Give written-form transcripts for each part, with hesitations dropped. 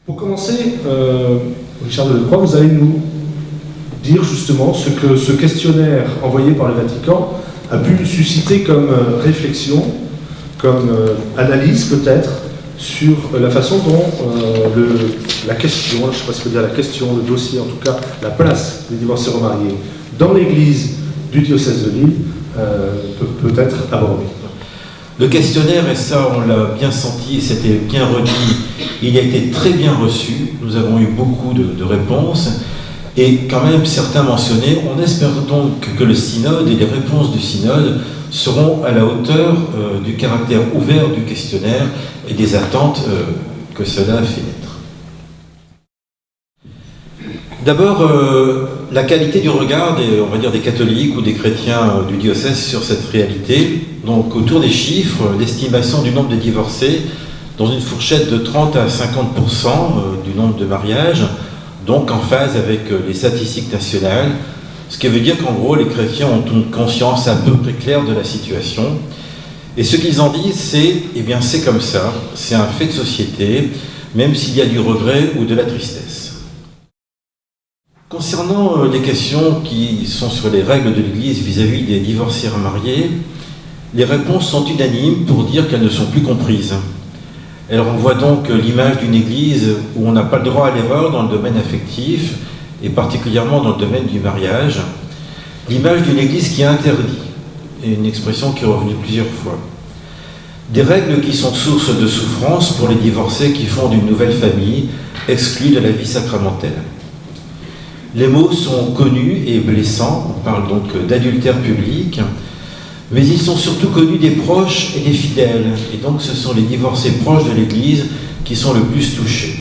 Pour commencer, Richard Delecroix, vous allez nous dire justement ce que ce questionnaire envoyé par le Vatican a pu susciter comme réflexion, comme analyse peut-être, sur la façon dont la question, je ne sais pas si on peut dire la question, le dossier, en tout cas la place des divorcés remariés dans l'Église du diocèse de Lille peut être abordée. Le questionnaire, et ça on l'a bien senti, c'était bien redit, il a été très bien reçu, nous avons eu beaucoup de réponses, et quand même certains mentionnés. On espère donc que le synode et les réponses du synode seront à la hauteur du caractère ouvert du questionnaire et des attentes que cela fait naître. D'abord, la qualité du regard on va dire des catholiques ou des chrétiens du diocèse sur cette réalité. Donc autour des chiffres, l'estimation du nombre de divorcés dans une fourchette de 30 à 50% du nombre de mariages, donc en phase avec les statistiques nationales, ce qui veut dire qu'en gros les chrétiens ont une conscience à peu près claire de la situation. Et ce qu'ils en disent, c'est, eh bien c'est comme ça, c'est un fait de société, même s'il y a du regret ou de la tristesse. Concernant les questions qui sont sur les règles de l'Église vis-à-vis des divorcés remariés, les réponses sont unanimes pour dire qu'elles ne sont plus comprises. Elle renvoie donc l'image d'une Église où on n'a pas le droit à l'erreur dans le domaine affectif, et particulièrement dans le domaine du mariage. L'image d'une Église qui interdit, et une expression qui est revenue plusieurs fois. Des règles qui sont source de souffrance pour les divorcés qui fondent une nouvelle famille, exclus de la vie sacramentelle. Les mots sont connus et blessants, on parle donc d'adultère public, mais ils sont surtout connus des proches et des fidèles, et donc ce sont les divorcés proches de l'Église qui sont le plus touchés.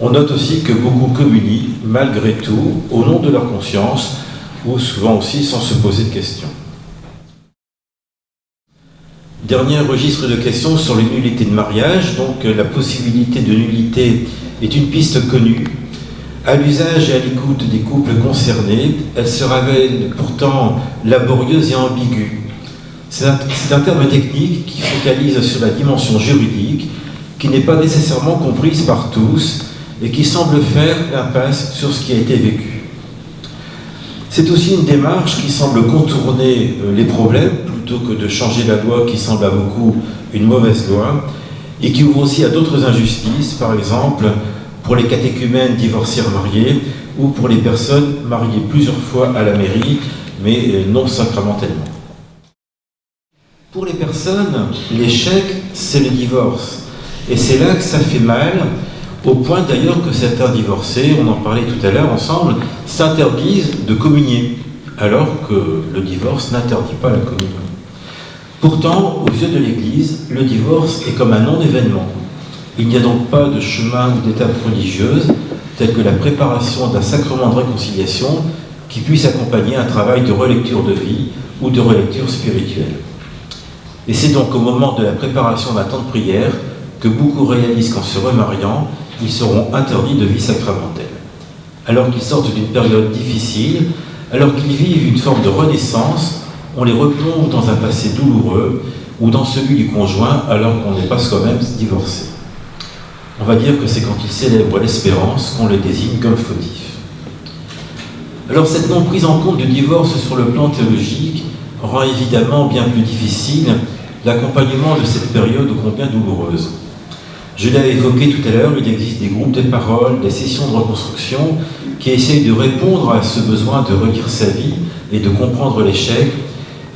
On note aussi que beaucoup communient, malgré tout, au nom de leur conscience, ou souvent aussi sans se poser de questions. Dernier registre de questions sur les nullités de mariage, donc la possibilité de nullité est une piste connue. À l'usage et à l'écoute des couples concernés, elle se révèle pourtant laborieuse et ambiguë. C'est un terme technique qui focalise sur la dimension juridique, qui n'est pas nécessairement comprise par tous et qui semble faire l'impasse sur ce qui a été vécu. C'est aussi une démarche qui semble contourner les problèmes plutôt que de changer la loi qui semble à beaucoup une mauvaise loi et qui ouvre aussi à d'autres injustices, par exemple pour les catéchumènes divorcés remariés ou pour les personnes mariées plusieurs fois à la mairie, mais non sacramentellement. Pour les personnes, l'échec, c'est le divorce. Et c'est là que ça fait mal, au point d'ailleurs que certains divorcés, on en parlait tout à l'heure ensemble, s'interdisent de communier, alors que le divorce n'interdit pas la communion. Pourtant, aux yeux de l'Église, le divorce est comme un non-événement. Il n'y a donc pas de chemin ou d'étape religieuse, telle que la préparation d'un sacrement de réconciliation, qui puisse accompagner un travail de relecture de vie ou de relecture spirituelle. Et c'est donc au moment de la préparation d'un temps de prière que beaucoup réalisent qu'en se remariant, ils seront interdits de vie sacramentelle. Alors qu'ils sortent d'une période difficile, alors qu'ils vivent une forme de renaissance, on les replonge dans un passé douloureux ou dans celui du conjoint alors qu'on n'est pas soi-même divorcé. On va dire que c'est quand ils célèbrent l'espérance qu'on les désigne comme fautifs. Alors cette non prise en compte du divorce sur le plan théologique rend évidemment bien plus difficile l'accompagnement de cette période ô combien douloureuse. Je l'ai évoqué tout à l'heure, il existe des groupes de parole, des sessions de reconstruction qui essayent de répondre à ce besoin de relire sa vie et de comprendre l'échec,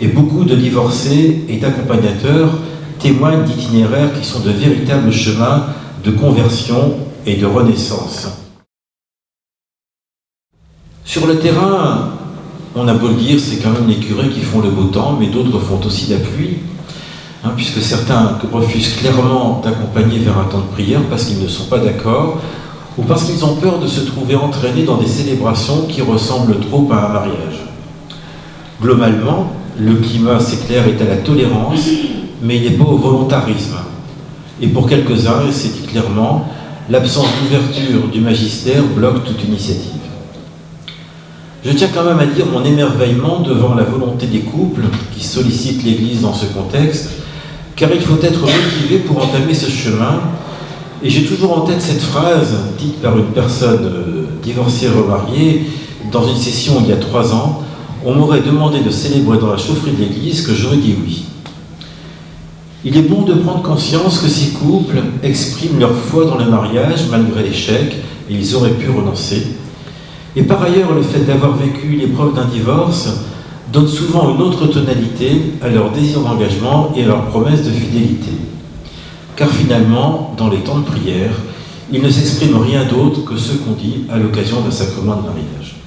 et beaucoup de divorcés et d'accompagnateurs témoignent d'itinéraires qui sont de véritables chemins de conversion et de renaissance. Sur le terrain, on a beau le dire, c'est quand même les curés qui font le beau temps, mais d'autres font aussi la pluie, puisque certains refusent clairement d'accompagner vers un temps de prière parce qu'ils ne sont pas d'accord, ou parce qu'ils ont peur de se trouver entraînés dans des célébrations qui ressemblent trop à un mariage. Globalement, le climat, c'est clair, est à la tolérance, mais il n'est pas au volontarisme. Et pour quelques-uns, et c'est dit clairement, l'absence d'ouverture du magistère bloque toute initiative. Je tiens quand même à dire mon émerveillement devant la volonté des couples qui sollicitent l'Église dans ce contexte, car il faut être motivé pour entamer ce chemin, Et j'ai toujours en tête cette phrase dite par une personne divorcée remariée dans une session il y a 3 ans. On m'aurait demandé de célébrer dans la chaufferie de l'église, que j'aurais dit oui. Il est bon de prendre conscience que ces couples expriment leur foi dans le mariage malgré l'échec, et ils auraient pu renoncer. Et par ailleurs, le fait d'avoir vécu l'épreuve d'un divorce donne souvent une autre tonalité à leur désir d'engagement et à leur promesse de fidélité. Car finalement, dans les temps de prière, il ne s'exprime rien d'autre que ce qu'on dit à l'occasion d'un sacrement de mariage.